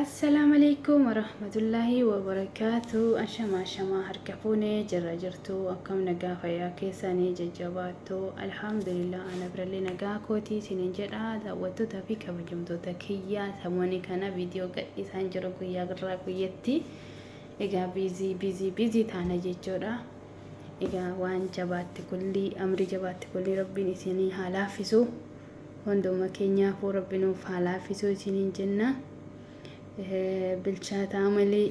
السلام عليكم ورحمة الله وبركاته. أشما هركفوني جرجرتو أكم نجافة يا كيساني ججباتو. الحمد لله أنا برلي نجاكوتي سننجر هذا وتوتا في كبجمتو تكيا ثماني كان فيديو قد إسان جرقو يا قراقو يتي إيجا بيزي تانا ججورا إيجا وان جبات كلي أمري جبات كلي ربي نسيني هالافسو هندوما كينيا فو ربي نوف هالافسو سنين جنة بالشات عملي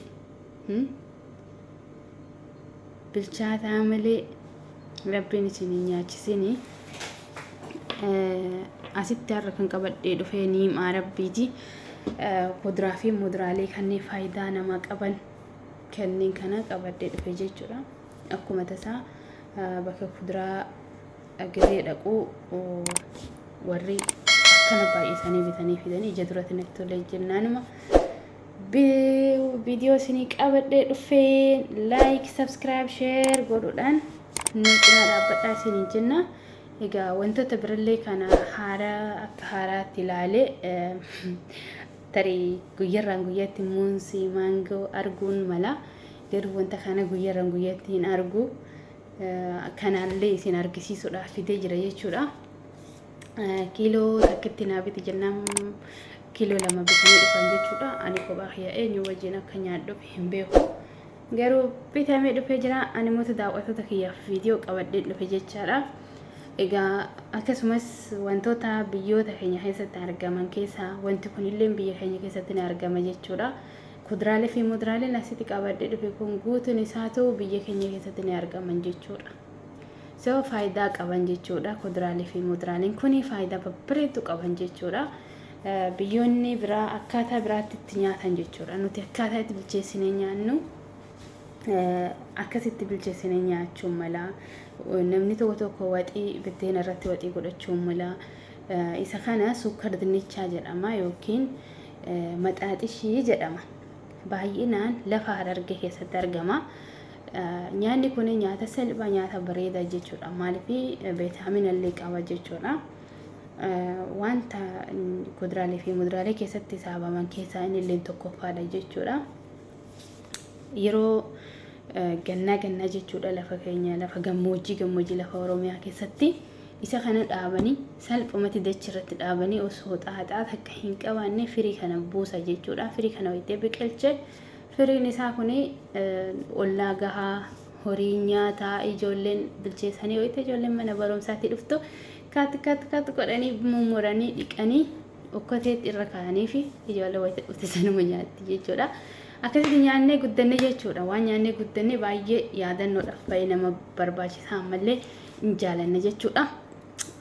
بالشات عملي ربي نسيني نياتشسيني أسيت ركن قبل دفيني مع ربيتي قدرة في مدرالي كني فايدة نما قبل كني كنا قبل دفيجي جرا أكو متسا بك قدرة أجري أكو وري كنا بايساني بثاني في ذني جدرة نكتب جنانما فيديو سنيك أبد دفين لايك سبسكرايب شير قولان نتنا رابطة سنين جنة إيجا وانتو تبرلي كان حارة تلالي تري غيران غياتي مونسي مانغو أرغون ملا غير وانت خانا غيران غياتين أرغو كان اللي سين أرغسي سودا في دجرة يشورا كيلو تكتنا بيت جنام كيلو لما بيتني إفنجي شورا أنا كوباخيا إني وجينا كنيادو بهمبيهو غيرو بيتامي دو بيجرا أنا متداوة تكيا فيديو قبل دو بيجيشارا إيجا أكسمس وانتوتا بيوتا كينيا حيسا تارجمان كيسا وانتو كنيلين بيا كينيا كيسا تنارجما جيشورا كدرالي في مدرالي ناسيتي قبل دو بيكون غوتو نساتو بيا كينيا كيسا تنارجمان جيشورا سو فايدة قبل جيشورا كدرالي في مدرالي كوني فايدة ببريتو قبل جيشورا بيوني برا أكاتا برا تتنياتا جيشورا نوتي أكاتا تبلجيسيني نيانو akkasitti bilcheessine nyaachuun mala namni tokko tokko waxii biddeen irratti waxii godhachuun mala isa kana sukkar dinnichaa jedhama yookiin maxaaxishii jedhama baay'inaan lafa Harargee keessatti argama nyaanni kun nyaata salphaa nyaata bareedaa jechuudha maaliif viitaaminii illee qaba jechuudha wanta kuduraalee fi muduraalee keessatti saabaman keessaa inni illee tokkoffaadha jechuudha yeroo ganna jechuudha lafa keenya lafa gammoojjii lafa Oromiyaa keessatti isa kana dhaabanii salphumatti dachirratti dhaabanii osoo xaaxaa akka hin qabaanne firii kana buusa jechuudha firii kana wayitee biqilche firiin isaa kuni ollaa gahaa horii nyaataa ijoolleen bilcheessanii wayitee ijoolleen mana barumsaatti dhuftu kaat godhanii mummuranii dhiqanii okkoteetti irra kaa'anii fi ijoollee wayitee dhufte sanuma nyaatti jechuudha akkasitti nyaannee guddanne jechuudha waan nyaannee guddanne baay'ee yaadannoodhaaf baay'ee nama barbaachisaa ammallee hin jaalanne jechuudha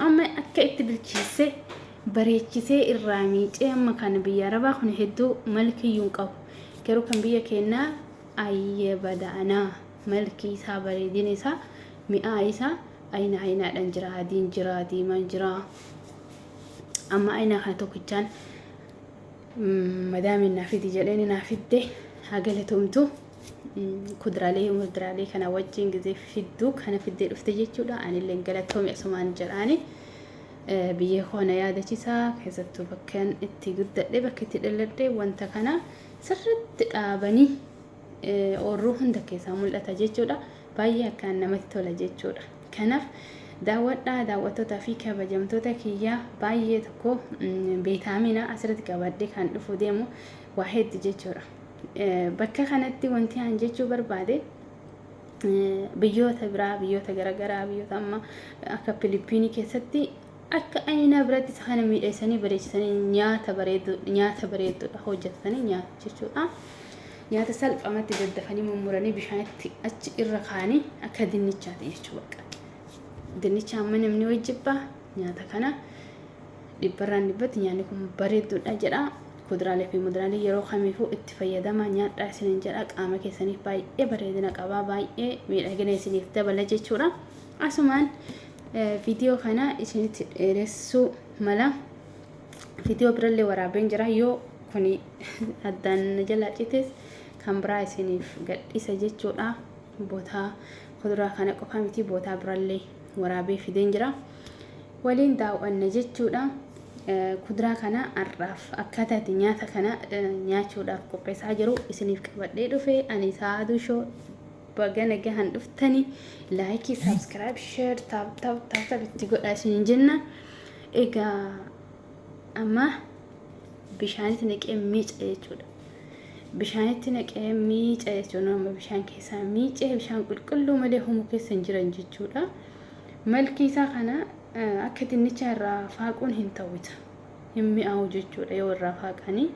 amma akka itti bilcheessee bareechisee irraa miicee amma kan biyya Arabaa kun hedduu malkiyyuu qabu garuu kan biyya keenyaa ayyee bada'anaa malkii isaa bareedina isaa mi'aa isaa ayinaadhaan jira adiin jira diimaan jira amma ayinaa kana tokkichaan madaamin naafiti jedheen naafidde hagalatumtu kuduraalee muduraalee kana wajjin gizee fidduu kana fiddee dhufte jechuudha anillee galatoomii asumaan jedhaani biyya kana yaadachisaa keessattuu bakkan itti guddadhe bakka itti dhaladhe wanta kana sirriitti dhaabanii oorruu hunda keessaa mul'ata jechuudha baay'ee akkaan namatti tola jechuudha kanaaf daawwattoota fi kabajamtoota kiyyaa baay'ee tokko viitaaminaa asirratti qabadde kan dhufu deemu waa hedduu jechuudha bakka kanatti wanti aan jechuu barbaade biyyoota biraa biyyoota garaagaraa biyyoota amma akka Filipiinii keessatti akka ayina biratti isa kana miidheessanii bareechisanii nyaata bareedduudha hojjetatanii nyaata jechuudha nyaata salphamatti daddafanii mummuranii bishaanitti achi irra kaanii akka dinnichaati jechuudha dinnicha amma namni wajjibba nyaata kana dhibbarraan dhibbatti nyaanni kun bareedduudha jedha kuduraalee fi muduraalee yeroo kamiifuu itti fayyadama nyaadhaa isiniin jedha qaama keessaniif baay'ee bareedina qaba baay'ee miidhagina isiniif dabala jechuudha asumaan viidiyoo kana isinitti dheeressuu mala viidiyoo birallee waraabeen jira yoo kuni addaan jalaa cites kan biraa isiniif gadhiisa jechuudha bootaa kuduraa kana qofa miti bootaa birallee waraabee fideen jira waliin daawwanna jechuudha kuduraa kana arraaf akkataati nyaata kana nyaachuudhaaf qopheessaa jiru isiniif qabadhee dhufe ani saaduu shoo baga nagahan dhuftani laayikii sabskiraayib sheer taap itti godhaa isiniin jenna. Egaa amma bishaanitti naqee miica jechuudha. Bishaanitti naqee miica jechuudha. Amma bishaan keessaa miicee bishaan qulqulluu malee homo keessa hin jiran jechuudha. Malki isaa kana akka dinnicha irraa faaquun hin ta'uuta. Hin mi'aawu jechuudha yoo irraa faaqanii.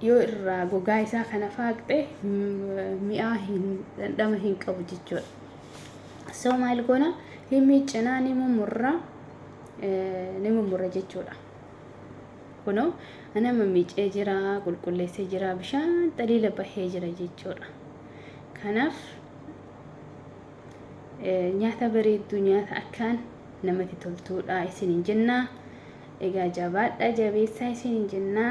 Yoo irraa gogaa isaa kana faaqxe mi'aa hin dhandhama hin qabu jechuudha. So maal goona hin miicinaa ni mummurra jechuudha. Kunoo ana miicee jira qulqulleessee jira bishaan xaliila bahee jira jechuudha. Kanaaf nyaata bareedduu nyaata akkaan namatti toltuudha isiniin jenna. Egaa jabaadha jabeessaa isiniin jenna.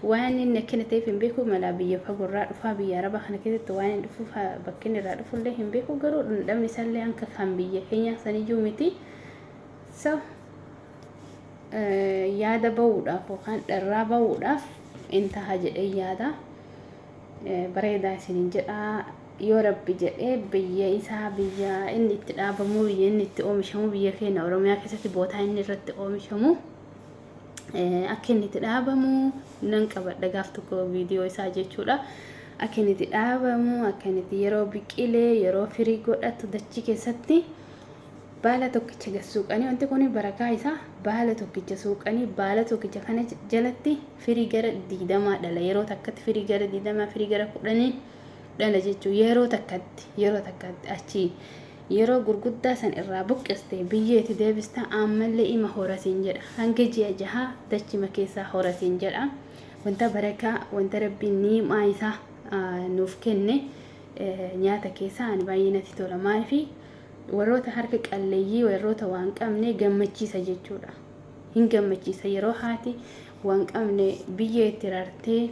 Waan inni akkana ta'eef hin beeku mala biyya fagurraa dhufaa biyya arabaa kana keessatti waan inni dhufu bakki inni irraa dhufullee hin beeku garuu dhandhamni isaallee akka kan biyya keenya saniyyuu miti. So yaada ba'uudhaaf yookaan dharraa ba'uudhaaf intaha jedhee yaada bareedaa isiniin jedha. Yoo rabbi jedhee biyya isaa biyya inni itti dhaabamu biyya inni itti oomishamu biyya keenya Oromiyaa keessatti bootaa inni irratti oomishamu akka inni itti dhaabamu nan qabadha gaaf tokko viidiyoo isaa jechuudha. Akka inni itti dhaabamu akka inni itti yeroo biqilee yeroo firii godhatu dachii keessatti baala tokkicha suuqanii wanti kun barakaa isaa baala tokkicha suuqanii baala tokkicha kana jalatti firii gara 20 dhala yeroo takkatti firii gara 20 firii gara 10 dhala jechuun yeroo takkatti achi yeroo gurguddaa san irraa buqqiste biyyeetti deebista ammallee ima horasiin jedha hanga ji'a 6 dachima keessaa horasiin jedha. Wanta barakaa wanta rabbiin niimaa isaa nuuf kenne nyaata keessaa ani baay'ee natti tola maaliif warroota harka qalleeyyii warroota waan qabne gammachiisa jechuudha. Hin gammachiisa yeroo haati waan qabne biyyee itti rartee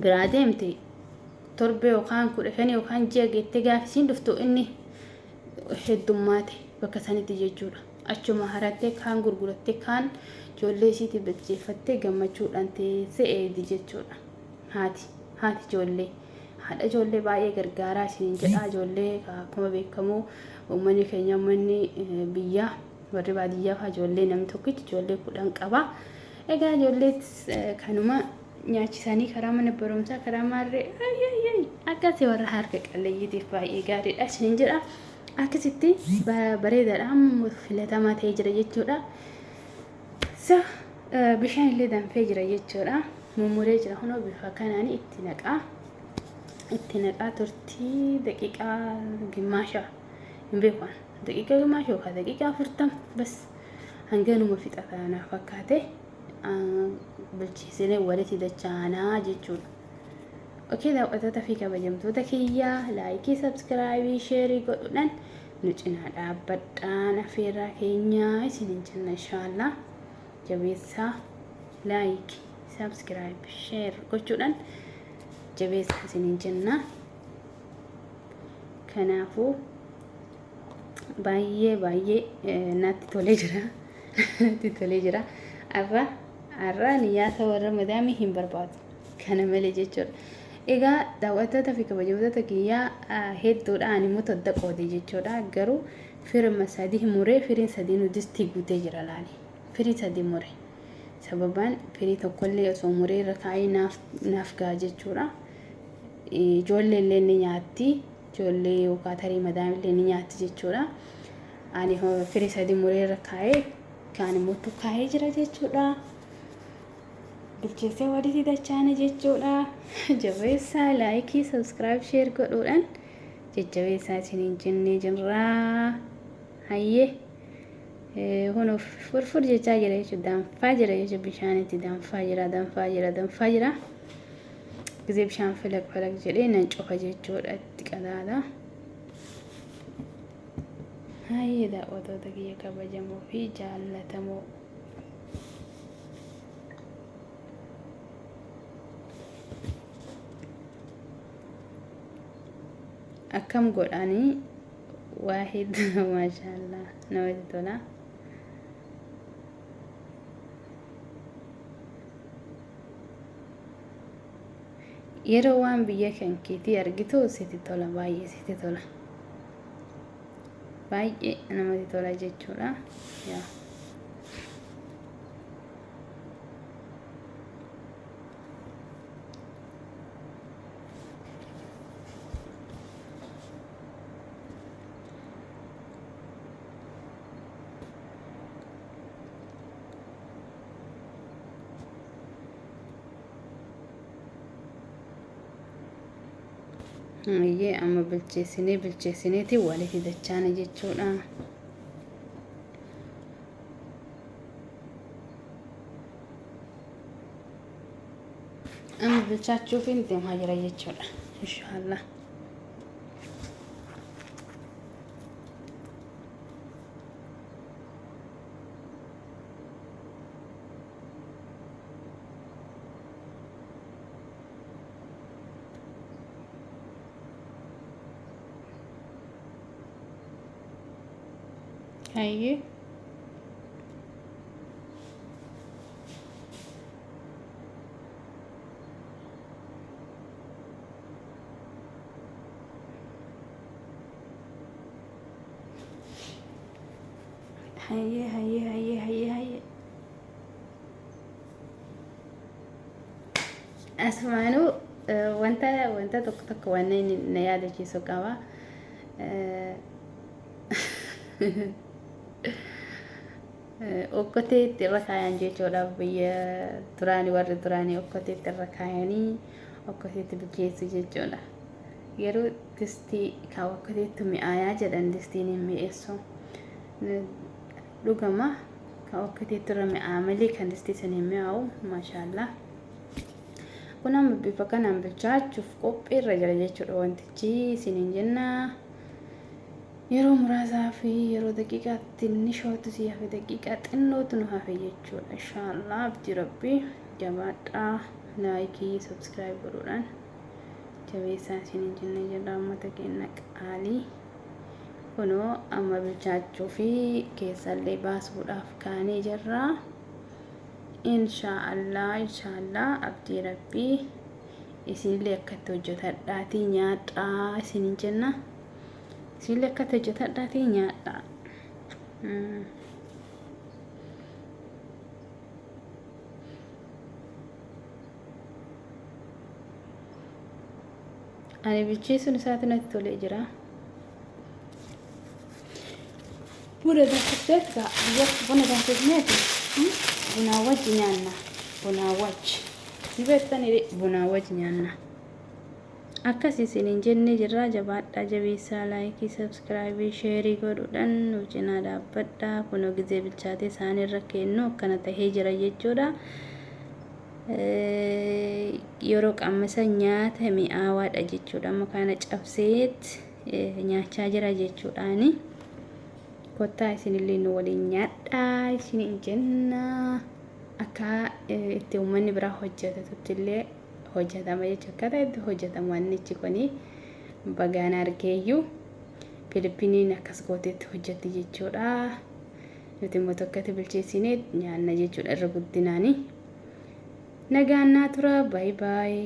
biraa deemte torbe yookaan 15 yookaan ji'a geettee gaafisiin dhuftu inni heddummaate bakka sanitti jechuudha. Achuma harattee kaan gurgurattee kaan ijoollee isiitti bilcheeffattee gammachuudhaan teessee eedi jechuudha. Haati ijoollee haadha ijoollee baay'ee gargaaraa isiniin jedha. Ijoollee akkuma beekamu uummanni keenya uummanni biyyaa warri baadiyyaa fa'aa ijoollee namni tokkichi ijoollee 10 qaba. Egaa ijoollee kanuma nyaachisanii karaa mana barumsaa karaa maarree akkasii warra harka qalleeyyiitiif baay'ee gaariidha isiniin jedha. Akkasitti bareedaadhaan filatamaa ta'ee jira jechuudha. So bishaan illee danfee jira jechuudha. Mummuree jira hunoo bifa kanaan itti naqaa turtii daqiiqaa gimmaasha hin beekan daqiiqaa gimmaasha yookaan daqiiqaa 40 bas hanganuma fixata naaf fakkaate bilcheessinee walitti dachaanaa jechuudha. Okay, daawwattoota fi kabajamtoota kiyyaa laayikii sabskiraayibii sheerii godhuudhaan nu cinaa dhaabbadhaan affeerraa keenyaa isiniin jenna inshaallah. Jabeessaa laayikii sabskiraayibii sheer gochuudhaan jabeessaa isiniin jenna. Kanaafuu baay'ee natti tolee jira. Arra nyaata warra madaamii hin barbaadu kana malee jechuudha. Egaa daawwattoota fi kabajamtoota kiyyaa hedduudhaan immoo todda qoodee jechuudha. Garuu firma sadii muree firiin sadii nudisti guutee jira laali. Firii sadii muree sababaan firii tokkollee osoo muree irra kaa'ee naaf ga'a jechuudha. Ijoollee illee ni nyaatti. Ijoollee yookaan tarii madaamii illee ni nyaatti jechuudha. Ani firii sadii muree irra kaa'ee kaan immoo kaa'ee jira jechuudha. Bilcheessee walitti dachaana jechuudha. Jabeessaa laayikii sabskiraayib sheer godhuudhaan jajjabeessaa isiniin jennee jirra. Hayyee hunuuf furfur jechaa jira jechuudha. Danfaa jira jechuudha bishaanitti danfaa jira. Gisee bishaan falaq jedhee nan cufa jechuudha itti qadaada. Hayyee daawwattoota kiyya kabajamoo fi jaallatamoo. Akkam godhanii waa hedduu maashaallah namatti tola. yeroo waan biyya kan keetii argitu sitti tola, baay'ee sitti tola, baay'ee namatti tola jechuudha. yaa iyyee amma bilcheessineeti walitti dachaana jechuudha. amma bilchaachuufiin deemaa jira jechuudha inshaallah. hayyee hayyee asmaanuu wanta tokko waan na yaadachiisu qaba. okkoteetti irra kaayan jechuudha. biyya duraanii warri duraanii okkoteetti irra kaayanii okkoteetti bilcheessu jechuudha. yeroo distii ka okkoteetti mi'aayaa jedhan distiin hin mi'eessu dhugama. ka okkoteetti irra mi'aa malee kan distii san hin mi'aawu. maashaallah kun amma bifa kanaan bilchaachuuf qophii irra jira jechuudha wantichi. isiniin jennaa yeroo muraasaa fi yeroo daqiiqaatti inni shootu si hafe daqiiqaa xinnootu nu hafe jechuudha. inshaallah abdii rabbii jabaadhaa. laayikii sabskiraayib godhuudhaan jabeessaa isiniin jenna jedha uummata keenya qaalii. kunoo amma bilchaachuu fi keessallee baasuudhaaf kaanee jirra. inshaallah abdii rabbii isinillee akkatti hojjetadhaatii nyaadhaa isiniin jenna. isinillee akkatti hojjetadhaatii nyaadhaa. ani bilcheessuun isaati natti tolee jira. buna danfisneeti bunaa wajji nyaanna. bunaa wajji nyaanna. akkas isiniin jennee jirra. jabaadhaa jabeessaa laayikii sabskiraayibii sheerii godhuudhaan nu cinaa dhaabbadhaa. kunoo gizee bilchaatee isaaniirra kennu akkana tahee jira jechuudha. yeroo qammisa nyaata mi'aawaadha jechuudha. amma kana cabseet nyaachaa jira jechuudhaani. kottaa isinillee nu waliin nyaadhaa isiniin jenna. akka itti uummanni biraa hojjetatutti hojjetama jechuudha. akkaataa itti hojjetamu wannichi kuni bagaan argeeyyuu Filippiniin akkas gooteetti hojjetti jechuudha. nuti immoo tokkotti bilcheessinee nyaanna jechuudha irra guddinaani. nagaannaa tura. baay baay.